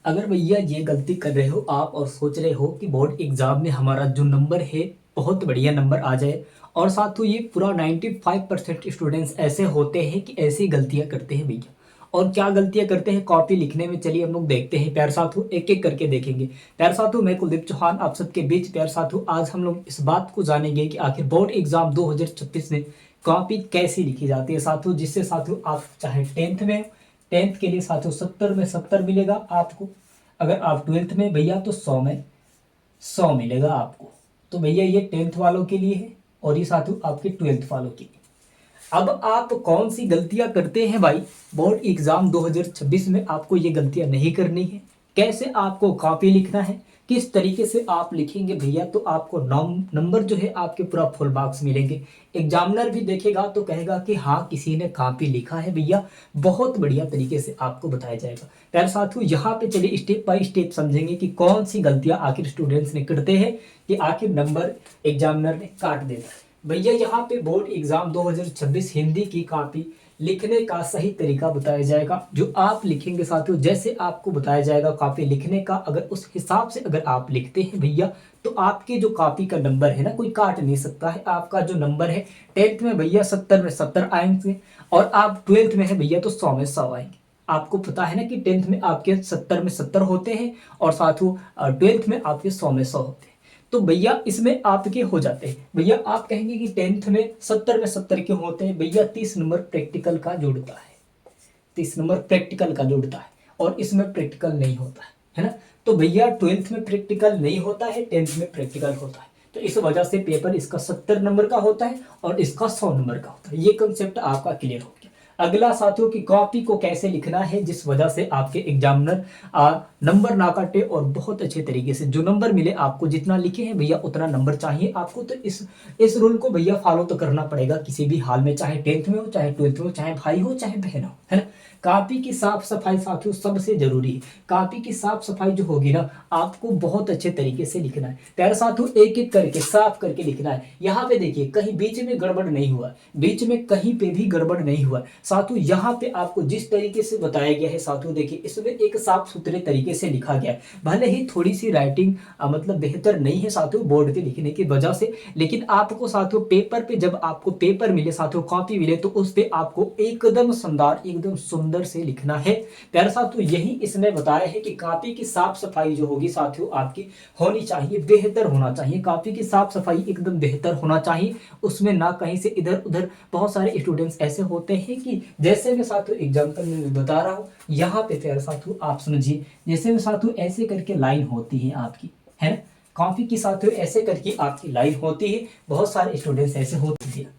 अगर भैया ये गलती कर रहे हो आप और सोच रहे हो कि बोर्ड एग्जाम में हमारा जो नंबर है बहुत बढ़िया नंबर आ जाए, और साथ ही ये पूरा 95% स्टूडेंट्स ऐसे होते हैं कि ऐसी गलतियां करते हैं भैया। और क्या गलतियां करते हैं कॉपी लिखने में, चलिए हम लोग देखते हैं प्यार साथियों, एक एक करके देखेंगे। प्यार साथियों, मैं कुलदीप चौहान आप सबके बीच। प्यार साथियों, आज हम लोग इस बात को जानेंगे कि आखिर बोर्ड एग्जाम 2036 में कॉपी कैसी लिखी जाती है साथियों, जिससे साथियों आप चाहे टेंथ में, टेंथ के लिए साथियों 70 में 70 मिलेगा आपको। अगर आप ट्वेल्थ में भैया तो 100 में 100 मिलेगा आपको। तो भैया ये टेंथ वालों के लिए है और ये साथियों आपके ट्वेल्थ वालों के लिए। अब आप कौन सी गलतियां करते हैं भाई बोर्ड एग्जाम 2026 में, आपको ये गलतियां नहीं करनी है। कैसे आपको कॉपी लिखना है, किस तरीके से आप लिखेंगे भैया, तो आपको नंबर जो है आपके पूरा फुल मार्क्स मिलेंगे। एग्जामिनर भी देखेगा तो कहेगा कि हाँ किसी ने कॉपी लिखा है भैया, बहुत बढ़िया तरीके से आपको बताया जाएगा। प्यारे साथियों, यहाँ पे चलिए स्टेप बाय स्टेप समझेंगे कि कौन सी गलतियां आखिर स्टूडेंट्स ने करते हैं कि आखिर नंबर एग्जामिनर ने काट देता है। भैया यहाँ पे बोर्ड एग्जाम 2026 हिंदी की कॉपी लिखने का सही तरीका बताया जाएगा। जो आप लिखेंगे साथियों, जैसे आपको बताया जाएगा कॉपी लिखने का, अगर उस हिसाब से अगर आप लिखते हैं भैया, तो आपके जो कॉपी का नंबर है ना, कोई काट नहीं सकता है। आपका जो नंबर है टेंथ में भैया 70 में 70 आएंगे, और आप ट्वेल्थ में है भैया तो 100 में 100 आएंगे। आपको पता है ना कि टेंथ में आपके 70 में 70 होते हैं, और साथियों ट्वेल्थ में आपके 100 में 100 होते हैं। तो भैया इसमें आपके हो जाते हैं। भैया आप कहेंगे कि टेंथ में 70 में 70 क्यों होते हैं भैया, 30 नंबर प्रैक्टिकल का जुड़ता है, 30 नंबर प्रैक्टिकल का जुड़ता है, और इसमें प्रैक्टिकल नहीं होता है ना। तो भैया ट्वेल्थ में प्रैक्टिकल नहीं होता है, टेंथ में प्रैक्टिकल होता है। तो इस वजह से पेपर इसका 70 नंबर का होता है और इसका 100 नंबर का होता है। ये कंसेप्ट आपका क्लियर हो गया। अगला साथियों की कॉपी को कैसे लिखना है, जिस वजह से आपके एग्जामिनर नंबर ना काटे और बहुत अच्छे तरीके से जो नंबर मिले आपको, जितना लिखे हैं भैया उतना नंबर चाहिए आपको। तो इस रूल को भैया फॉलो तो करना पड़ेगा किसी भी हाल में, चाहे टेंथ में हो, चाहे ट्वेल्थ में हो, चाहे भाई हो, चाहे बहन हो, है ना। कॉपी की साफ सफाई साथियों सबसे जरूरी है। कॉपी की साफ सफाई जो होगी ना, आपको बहुत अच्छे तरीके से लिखना है प्यारे साथियों, एक एक करके साफ करके लिखना है। यहाँ पे देखिए कहीं बीच में गड़बड़ नहीं हुआ, बीच में कहीं पे भी गड़बड़ नहीं हुआ साथियों। यहाँ पे आपको जिस तरीके से बताया गया है साथियों, देखिए इसमें एक साफ सुथरे तरीके से लिखा गया है। भले ही थोड़ी सी राइटिंग मतलब बेहतर नहीं है साथियों बोर्ड के लिखने की वजह से, लेकिन आपको साथियों पेपर पे, जब आपको पेपर मिले साथियों, कॉपी मिले, तो उस पे आपको एकदम शानदार एकदम सुंदर से लिखना है प्यारे साथियों। यही इसने बताया है कि कॉपी की साफ सफाई जो होगी साथियों आपकी होनी चाहिए, बेहतर होना चाहिए। कॉपी की साफ सफाई एकदम बेहतर होना चाहिए, उसमें ना कहीं से इधर उधर। बहुत सारे स्टूडेंट्स ऐसे होते हैं कि जैसे मैं साथियों एग्जाम्पल में बता रहा हूँ, यहाँ पे प्यारे साथियों आप समझिए, जैसे में साथियों ऐसे करके लाइन होती है आपकी, है ना। कॉपी की साथियों ऐसे करके आपकी लाइन होती है, बहुत सारे स्टूडेंट्स ऐसे होते हैं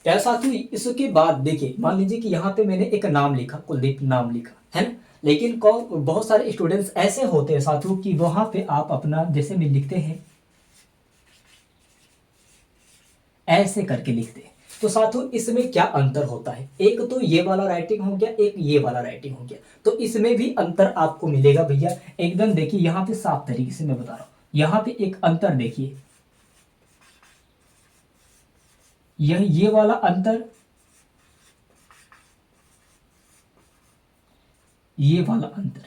प्यारे साथियों। इसके बाद देखिए, मान लीजिए कि यहाँ पे मैंने एक नाम लिखा, कुलदीप नाम लिखा, है ना। लेकिन बहुत सारे स्टूडेंट्स ऐसे होते हैं साथियों कि वहां पे आप अपना जैसे में लिखते हैं, ऐसे करके लिखते हैं। तो साथियों इसमें क्या अंतर होता है, एक तो ये वाला राइटिंग हो गया, एक ये वाला राइटिंग हो गया, तो इसमें भी अंतर आपको मिलेगा भैया एकदम। देखिए यहाँ पे साफ तरीके से मैं बता रहा हूँ, यहाँ पे एक अंतर देखिए, यह ये वाला अंतर, ये वाला अंतर,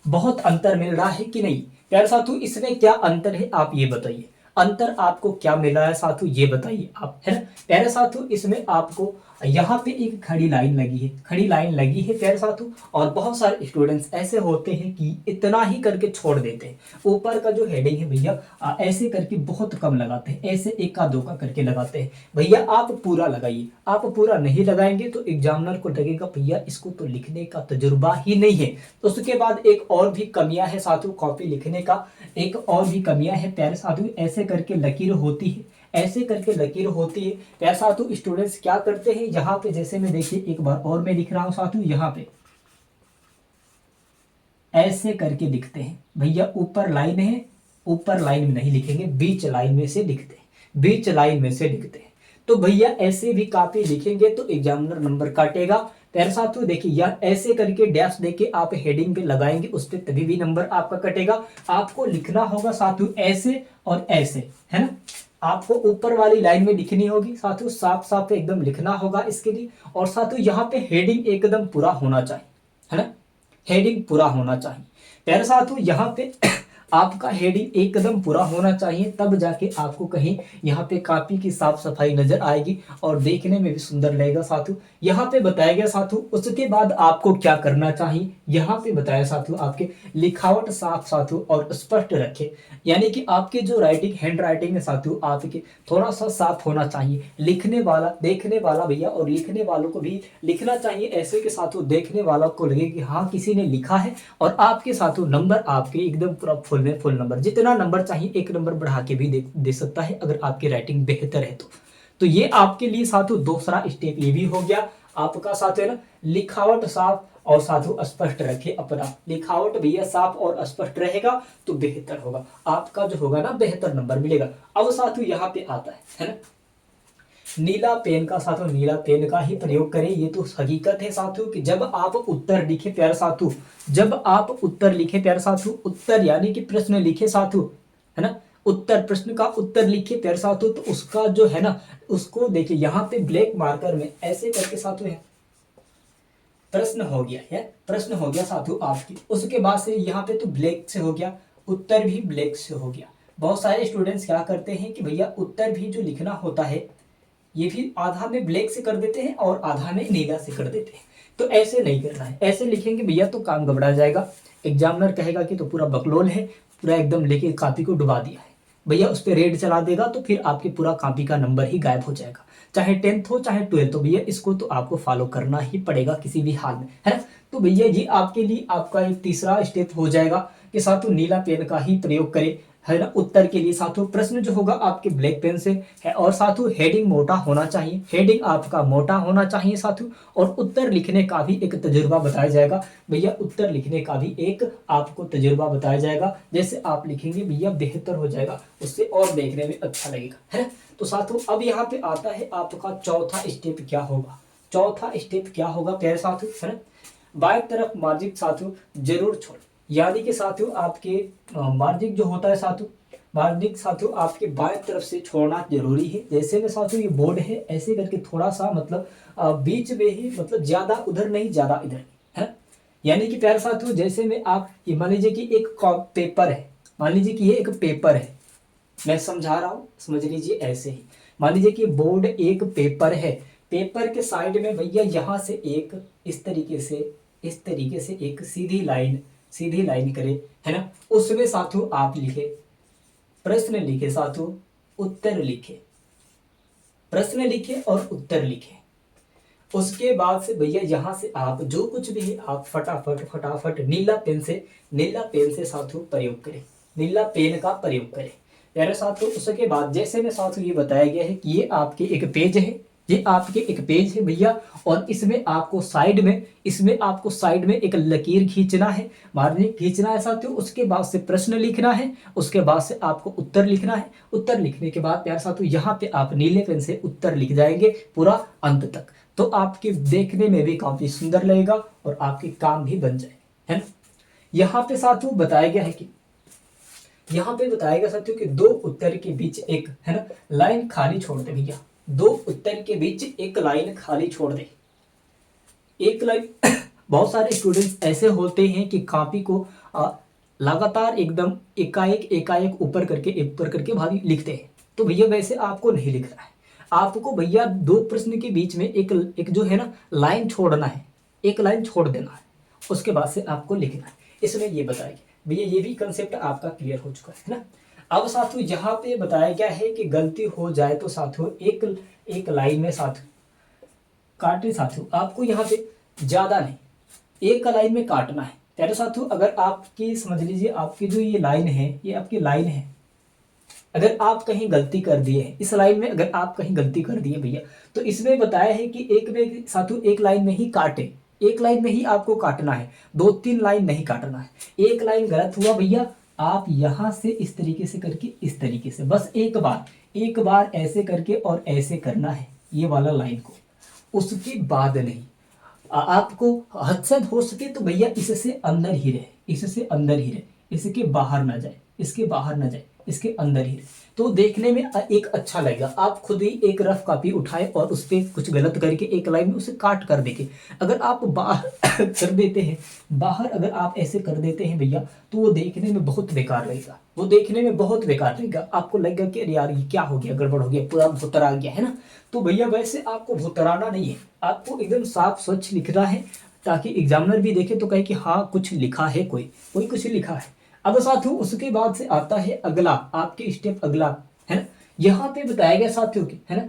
बहुत अंतर मिल रहा है कि नहीं प्यारे साथियों। इसमें क्या अंतर है आप ये बताइए, अंतर आपको क्या मिल रहा है साथियों ये बताइए आप, है ना। प्यारे साथियों इसमें आपको यहाँ पे एक खड़ी लाइन लगी है, खड़ी लाइन लगी है प्यारे साथियों। और बहुत सारे स्टूडेंट्स ऐसे होते हैं कि इतना ही करके छोड़ देते हैं। ऊपर का जो हेडिंग है भैया ऐसे करके बहुत कम लगाते हैं, ऐसे एक का दो का करके लगाते हैं। भैया आप पूरा लगाइए, आप पूरा नहीं लगाएंगे तो एग्जामिनर को लगेगा भैया इसको तो लिखने का तजुर्बा ही नहीं है। उसके बाद एक और भी कमियां है साथियों कॉपी लिखने का, एक और भी कमियां है प्यारे साथियों, ऐसे करके लकीर होती है, ऐसे करके लकीर होती है प्यारे साथियों। स्टूडेंट्स क्या करते हैं यहाँ पे, जैसे मैं देखिए एक बार और मैं लिख रहा हूँ साथियों, यहाँ पे ऐसे करके लिखते हैं भैया। ऊपर लाइन है, ऊपर लाइन में नहीं लिखेंगे, बीच लाइन में से लिखते हैं, बीच लाइन में से लिखते हैं। तो भैया ऐसे भी कॉपी लिखेंगे तो एग्जामिनर नंबर काटेगा प्यारे साथियों। देखिए यार ऐसे करके डैश देके आप हेडिंग पे लगाएंगे, उस पर तभी भी नंबर आपका कटेगा। आपको लिखना होगा साथियों ऐसे और ऐसे, है ना। आपको ऊपर वाली लाइन में लिखनी होगी साथियों, साफ साफ एकदम लिखना होगा इसके लिए। और साथियों यहाँ पे हेडिंग एकदम पूरा होना चाहिए, है ना, हेडिंग पूरा होना चाहिए। प्यारे साथियों यहाँ पे आपका हेडिंग एकदम पूरा होना चाहिए, तब जाके आपको कहीं यहाँ पे कापी की साफ सफाई नजर आएगी और देखने में भी सुंदर लगेगा साथियों। यहाँ पे बताया गया साथियों, उसके बाद आपको क्या करना चाहिए, यहाँ पे बताया साथियों आपके लिखावट साफ साथियों और स्पष्ट रखे, यानी कि आपके जो राइटिंग हैंड राइटिंग है साथियों आपके थोड़ा सा साफ होना चाहिए। लिखने वाला देखने वाला भैया और लिखने वालों को भी लिखना चाहिए ऐसे के साथियों देखने वाला को लगे कि हाँ किसी ने लिखा है, और आपके साथियों नंबर आपके एकदम पूरा फुल में फुल नंबर, जितना नंबर चाहिए एक नंबर बढ़ा के भी दे सकता है अगर आपकी राइटिंग बेहतर है तो ये आपके लिए साथियों दूसरा स्टेप ये भी हो गया आपका साथियों ना, लिखावट साफ और साथियों स्पष्ट रखे अपना लिखावट भैया साफ और स्पष्ट रहेगा तो बेहतर होगा, आपका जो होगा ना बेहतर नंबर मिलेगा। अब साथियों यहाँ पे आता है ना, नीला पेन का साथियों नीला पेन का ही प्रयोग करें, ये तो हकीकत है साथियों कि जब आप उत्तर लिखे प्यारे साथियों, जब आप उत्तर लिखे प्यारे साथियों, उत्तर यानी कि प्रश्न लिखे साथियों है ना, उत्तर प्रश्न का उत्तर लिखे प्यारे साथियों, तो उसका जो है ना उसको देखिए यहाँ पे ब्लैक मार्कर में ऐसे करके साथियों है प्रश्न हो गया है, प्रश्न हो गया साथियों आपकी, उसके बाद से यहाँ पे तो ब्लैक से हो गया, उत्तर भी ब्लैक से हो गया। बहुत सारे स्टूडेंट्स क्या करते हैं कि भैया उत्तर भी जो लिखना होता है ये भी आधा में ब्लैक से कर देते हैं और आधा में नीला से कर देते हैं, तो ऐसे नहीं करना है, ऐसे लिखेंगे भैया तो काम गबड़ा जाएगा, एग्जामिनर कहेगा कि तो पूरा बकलोल है, पूरा एकदम लेके कॉपी को डुबा दिया है भैया, उस पर रेड चला देगा तो फिर आपके पूरा कॉपी का नंबर ही गायब हो जाएगा, चाहे 10th हो चाहे 12th हो भैया, इसको तो आपको फॉलो करना ही पड़ेगा किसी भी हाल में, है ना। तो भैया ये आपके लिए आपका एक तीसरा स्टेप हो जाएगा कि साथियों नीला पेन का ही प्रयोग करें, है ना। उत्तर के लिए साथियों प्रश्न जो होगा आपके ब्लैक पेन से है, और साथियों हेडिंग मोटा होना चाहिए, हेडिंग आपका मोटा होना चाहिए साथियों, और उत्तर लिखने का भी एक तजुर्बा बताया जाएगा भैया, उत्तर लिखने का भी एक आपको तजुर्बा बताया जाएगा, जैसे आप लिखेंगे भैया बेहतर हो जाएगा, उससे और देखने में अच्छा लगेगा, है ना। तो साथियों अब यहाँ पे आता है आपका चौथा स्टेप क्या होगा, चौथा स्टेप क्या होगा प्यारे साथियों, है ना, बाएं तरफ मार्जिन साथियों जरूर छोड़, यानी कि साथियों आपके मार्जिन जो होता है साथियों, मार्जिन साथियों आपके बाएं तरफ से छोड़ना जरूरी है, जैसे में साथियों ये बोर्ड है ऐसे करके थोड़ा सा मतलब बीच में ही, मतलब ज्यादा उधर नहीं ज्यादा इधर, है ना। यानी कि प्यारे साथियों जैसे में आप मान लीजिए कि एक पेपर है, मान लीजिए कि ये एक पेपर है, मैं समझा रहा हूँ समझ लीजिए ऐसे ही, मान लीजिए कि बोर्ड एक पेपर है, पेपर के साइड में भैया यहाँ से एक इस तरीके से, इस तरीके से एक सीधी लाइन करे, है ना, उसमें साथियों आप लिखे प्रश्न लिखे साथियों, उत्तर लिखे, प्रश्न लिखे और उत्तर लिखे, उसके बाद से भैया यहाँ से आप जो कुछ भी है आप फटाफट फटाफट नीला पेन से साथियों प्रयोग करें, नीला पेन का प्रयोग करें यार साथियों। उसके बाद जैसे में साथियों ये बताया गया है कि ये आपके एक पेज है, ये आपके एक पेज है भैया, और इसमें आपको साइड में, इसमें आपको साइड में एक लकीर खींचना है, मार्जिन खींचना है साथियों, उसके बाद से प्रश्न लिखना है, उसके बाद से आपको उत्तर लिखना है, उत्तर लिखने के बाद प्यारे साथियों यहाँ पे आप नीले पेन से उत्तर लिख जाएंगे पूरा अंत तक, तो आपके देखने में भी काफी सुंदर लगेगा और आपके काम भी बन जाए, है ना। यहाँ पे साथियों बताया गया है कि यहाँ पे बताया गया साथियों कि दो उत्तर के बीच एक, है ना, लाइन खाली छोड़ दे भैया, दो उत्तर के बीच एक लाइन खाली छोड़ दे, एक लाइन बहुत सारे स्टूडेंट्स ऐसे होते हैं कि कॉपी को लगातार एकदम एकाएक ऊपर करके भाभी लिखते हैं, तो भैया वैसे आपको नहीं लिखना है, आपको भैया दो प्रश्न के बीच में एक जो है ना लाइन छोड़ना है, एक लाइन छोड़ देना है, उसके बाद से आपको लिखना है, इसमें ये बताया गया भैया, ये भी कंसेप्ट आपका क्लियर हो चुका है ना। अब साथियों यहाँ पे बताया गया है कि गलती हो जाए तो साथियों एक लाइन में साथियों काटे, साथियों आपको यहाँ पे ज्यादा नहीं एक लाइन में काटना है प्यारे साथियों। अगर आपकी समझ लीजिए आपकी जो ये लाइन है, ये आपकी लाइन है, अगर आप कहीं गलती कर दिए हैं इस लाइन में, अगर आप कहीं गलती कर दिए भैया, तो इसमें बताया है कि एक में साथियों एक लाइन में ही काटे, एक लाइन में ही आपको काटना है, 2-3 लाइन नहीं काटना है। एक लाइन गलत हुआ भैया, आप यहां से इस तरीके से करके इस तरीके से बस एक बार ऐसे करके और ऐसे करना है ये वाला लाइन को, उसके बाद नहीं। आपको हद से हो सके तो भैया इससे अंदर ही रहे, इससे अंदर ही रहे, इसके बाहर ना जाए, इसके बाहर ना जाए, इसके अंदर ही, तो देखने में एक अच्छा लगेगा। आप खुद ही एक रफ कॉपी उठाए और उस पर कुछ गलत करके एक लाइन में उसे काट कर देंगे। अगर आप बाहर कर देते हैं, बाहर अगर आप ऐसे कर देते हैं भैया, तो वो देखने में बहुत बेकार रहेगा, वो देखने में बहुत बेकार रहेगा। आपको लगेगा कि अरे यार ये क्या हो गया, गड़बड़ हो गया, पूरा भुतरा गया है ना। तो भैया वैसे आपको भुतराना नहीं है, आपको एकदम साफ स्वच्छ लिखना है, ताकि एग्जामिनर भी देखे तो कहे कि हाँ कुछ लिखा है, कोई कोई कुछ लिखा है। अब साथियों उसके बाद से आता है अगला, आपके स्टेप अगला है ना। यहाँ पे बताया गया साथियों की, है ना,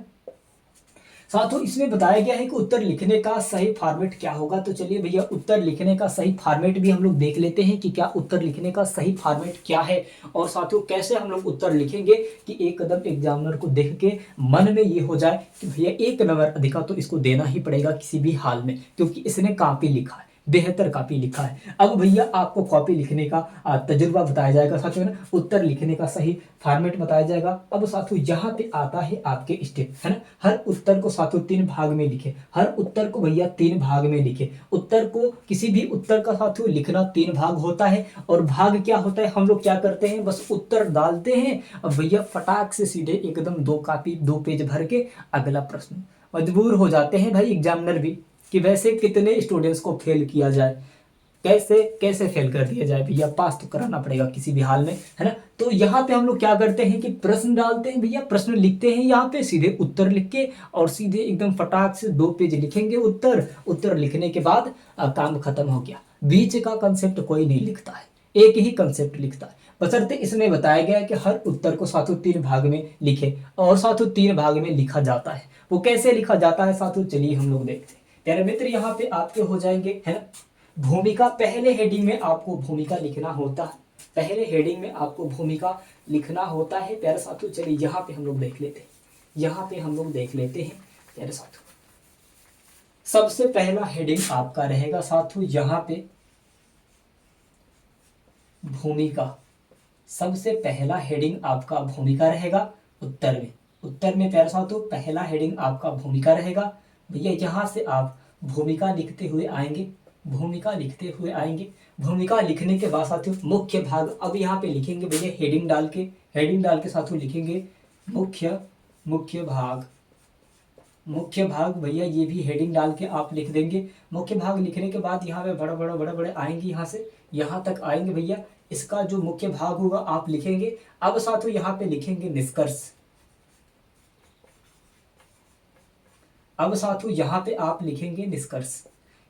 साथियों इसमें बताया गया है कि उत्तर लिखने का सही फॉर्मेट क्या होगा। तो चलिए भैया उत्तर लिखने का सही फॉर्मेट भी हम लोग देख लेते हैं कि क्या उत्तर लिखने का सही फॉर्मेट क्या है, और साथियों कैसे हम लोग उत्तर लिखेंगे कि एक कदम एग्जामिनर को देख के मन में ये हो जाए कि भैया 1 नंबर अधिका तो इसको देना ही पड़ेगा किसी भी हाल में, क्योंकि इसने कॉपी लिखा है, बेहतर कॉपी लिखा है। अब भैया आपको कॉपी लिखने का तजुर्बा बताया जाएगा साथियों ना, उत्तर लिखने का सही फॉर्मेट बताया जाएगा। अब साथियों यहाँ पे आता है आपके स्टेप, है ना। हर उत्तर को साथियों 3 भाग में लिखे, हर उत्तर को भैया 3 भाग में लिखे। उत्तर को, किसी भी उत्तर का साथियों लिखना 3 भाग होता है। और भाग क्या होता है, हम लोग क्या करते हैं, बस उत्तर डालते हैं, अब भैया फटाक से सीधे एकदम 2 कॉपी 2 पेज भर के अगला प्रश्न। मजबूर हो जाते हैं भाई एग्जामिनर भी कि वैसे कितने स्टूडेंट्स को फेल किया जाए, कैसे कैसे फेल कर दिया जाए भैया, पास तो कराना पड़ेगा किसी भी हाल में, है ना। तो यहाँ पे हम लोग क्या करते हैं कि प्रश्न डालते हैं भैया, प्रश्न लिखते हैं यहाँ पे, सीधे उत्तर लिख के और सीधे एकदम फटाक से 2 पेज लिखेंगे उत्तर। उत्तर लिखने के बाद काम खत्म हो गया। बीच का कंसेप्ट कोई नहीं लिखता है, एक ही कंसेप्ट लिखता है। बशर्ते इसमें बताया गया है कि हर उत्तर को साथियों 3 भाग में लिखे, और साथियों 3 भाग में लिखा जाता है। वो कैसे लिखा जाता है साथियों, चलिए हम लोग देखते हैं। प्यारे मित्र यहाँ पे आपके हो जाएंगे, है ना, भूमिका। पहले हेडिंग में आपको भूमिका लिखना होता है, पहले हेडिंग में आपको भूमिका लिखना होता है प्यारे साथियों। चलिए यहाँ पे हम लोग देख लेते हैं, यहाँ पे हम लोग देख लेते हैं प्यारे साथियों। सबसे पहला हेडिंग आपका रहेगा साथियों यहाँ पे भूमिका। सबसे पहला हेडिंग आपका भूमिका रहेगा उत्तर में। उत्तर में प्यारे साथियों पहला हेडिंग आपका भूमिका रहेगा। भैया यहाँ से आप भूमिका लिखते हुए आएंगे, भूमिका लिखते हुए आएंगे। भूमिका लिखने के बाद साथियों मुख्य भाग, अब यहाँ पे लिखेंगे भैया हेडिंग डाल के, हेडिंग डाल के साथियों लिखेंगे मुख्य मुख्य भाग। मुख्य भाग भैया ये भी हेडिंग डाल के आप लिख देंगे। मुख्य भाग लिखने के बाद यहाँ पे बड़े बड़े आएंगे, यहाँ से यहाँ तक आएंगे भैया। इसका जो मुख्य भाग होगा आप लिखेंगे। अब साथियों यहाँ पे लिखेंगे निष्कर्ष। अब साथियों यहाँ पे आप लिखेंगे निष्कर्ष,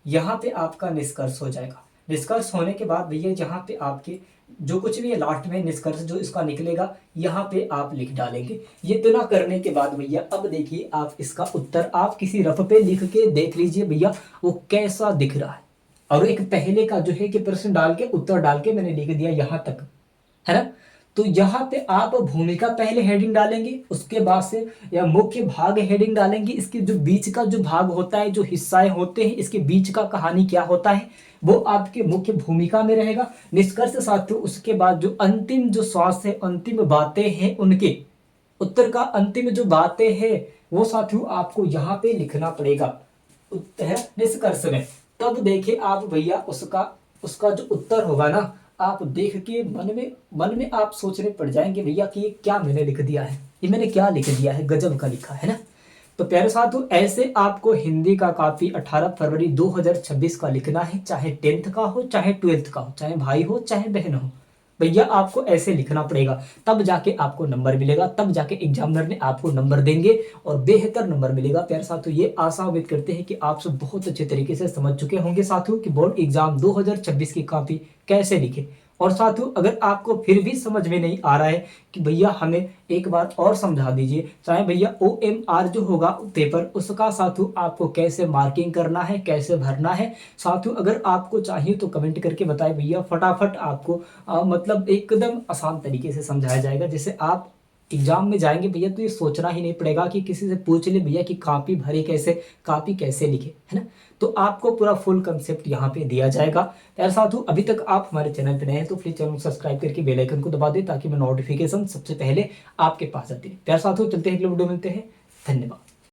यहाँ पे आपका निष्कर्ष हो जाएगा। निष्कर्ष होने के बाद भैया यहाँ पे आपके जो कुछ भी है लास्ट में निष्कर्ष जो इसका निकलेगा यहाँ पे आप लिख डालेंगे। ये इतना करने के बाद भैया अब देखिए आप इसका उत्तर आप किसी रफ पे लिख के देख लीजिए भैया वो कैसा दिख रहा है। और एक पहले का जो है कि प्रश्न डाल के उत्तर डाल के मैंने लिख दिया यहाँ तक, है ना। तो यहाँ पे आप भूमिका पहले हेडिंग डालेंगे, उसके बाद से या मुख्य भाग हेडिंग डालेंगे। इसके जो बीच का जो भाग होता है, जो हिस्साएं होते हैं, इसके बीच का कहानी क्या होता है वो आपके मुख्य भूमिका में रहेगा। निष्कर्ष साथियों उसके बाद जो अंतिम जो श्वास है, अंतिम बातें हैं उनके उत्तर का अंतिम जो बातें हैं वो साथियों आपको यहाँ पे लिखना पड़ेगा निष्कर्ष में। तब देखिए आप भैया उसका उसका जो उत्तर होगा ना, आप देख के मन में आप सोचने पड़ जाएंगे भैया कि ये क्या मैंने लिख दिया है, ये मैंने क्या लिख दिया है, गजब का लिखा है ना। तो प्यारे साथियों ऐसे आपको हिंदी का कॉपी 18 फरवरी 2026 का लिखना है, चाहे 10th का हो, चाहे 12th का हो, चाहे भाई हो, चाहे बहन हो। भैया आपको ऐसे लिखना पड़ेगा, तब जाके आपको नंबर मिलेगा, तब जाके एग्जामिनर ने आपको नंबर देंगे और बेहतर नंबर मिलेगा। प्यारे साथियों ये आशा उम्मीद करते हैं कि आप सब बहुत अच्छे तरीके से समझ चुके होंगे साथियों कि बोर्ड एग्जाम 2026 की कॉपी कैसे लिखे। और साथियों अगर आपको फिर भी समझ में नहीं आ रहा है कि भैया हमें एक बार और समझा दीजिए, चाहे भैया OMR जो होगा पेपर उसका साथियों आपको कैसे मार्किंग करना है, कैसे भरना है। साथियों अगर आपको चाहिए तो कमेंट करके बताएं भैया, फटाफट आपको मतलब एकदम आसान तरीके से समझाया जाएगा, जिससे आप एग्जाम में जाएंगे भैया तो ये सोचना ही नहीं पड़ेगा कि किसी से पूछ ले भैया कि कॉपी भरे कैसे, कॉपी कैसे लिखे, है ना। तो आपको पूरा फुल कंसेप्ट यहाँ पे दिया जाएगा। यार साथियों अभी तक आप हमारे चैनल पे नए हैं तो प्लीज चैनल को सब्सक्राइब करके बेल आइकन को दबा दें ताकि मैं नोटिफिकेशन सबसे पहले आपके पास आती है। यार साथियों चलते हैं, अगले वीडियो मिलते हैं, धन्यवाद।